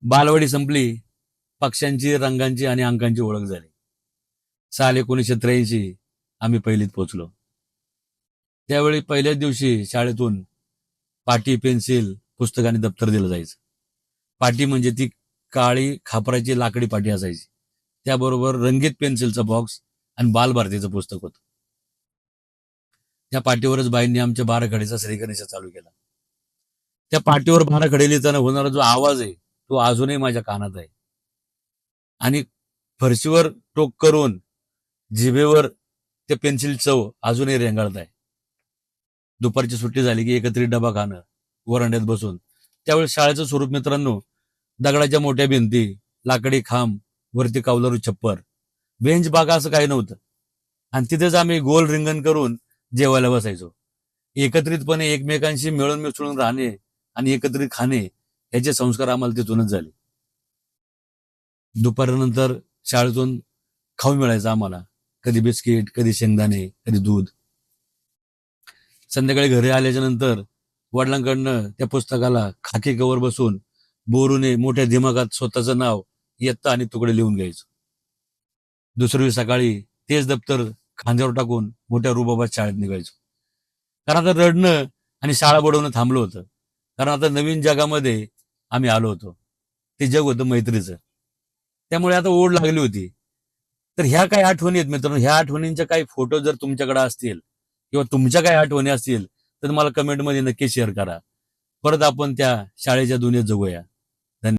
बालवाडी संपली, पक्ष्यांची, रंगांची आणि अंकांची ओळख झाली. साल 1983 आम्ही पहिलीत पोहोचलो. त्यावेळी पहिल्याच दिवशी शाळेतून पाटी, पेन्सिल, पुस्तक आणि दप्तर दिलं जायचं. पाटी म्हणजे ती काळी खापराची लाकडी पाटी असायची. त्याबरोबर रंगीत पेन्सिलचा बॉक्स आणि बालभारतीचं पुस्तक होतं. त्या पाटीवरच बाईंनी आमच्या बाराखडीचा श्रीगणेश चालू केला. त्या पाटीवर बाराखडी लिहिताना होणारा जो आवाज आहे तो अजूनही माझ्या कानात आहे. आणि फरशीवर टोक करून जिभेवर ते पेन्सिल चव अजूनही रेंगाळत आहे. दुपारची सुट्टी झाली की एकत्रित डबा खाणं, वरांड्यात बसून. त्यावेळी शाळेचं स्वरूप मित्रांनो, दगडाच्या मोठ्या भिंती, लाकडी खांब, वरती कौलारू छप्पर, बेंच बागा असं काही नव्हतं. आणि तिथेच आम्ही गोल रिंगण करून जेवायला बसायचो. एकत्रितपणे एकमेकांशी मिळून मिसळून राहणे आणि एकत्रित खाणे याचे संस्कार आम्हाला तिथूनच झाले. दुपारनंतर शाळेतून खाऊ मिळायचं आम्हाला. कधी बिस्किट, कधी शेंगदाणे, कधी दूध. संध्याकाळी घरी आल्याच्या नंतर वडिलांकडनं त्या पुस्तकाला खाकी कवर बसून बोरूने मोठ्या दिमागात स्वतःचं नाव, इयत्ता आणि तुकडे लिहून घ्यायचो. दुसरी सकाळी तेच दप्तर खांद्यावर टाकून मोठ्या रुबाबात शाळेत निघायचो. कारण आता रडणं आणि शाळा बुडवणं थांबलं होतं. कारण आता नवीन जगामध्ये आम्ही आलो होतो. ते जग होतं मैत्रीचं. त्यामुळे आता ओढ लागली होती. तर ह्या काही आठवणी आहेत मित्रांनो. ह्या आठवणींच्या काही फोटो जर तुमच्याकडे असतील किंवा तुमच्या काही आठवणी असतील तर मला कमेंटमध्ये नक्की शेअर करा. परत आपण त्या शाळेच्या दुनियेत जगूया.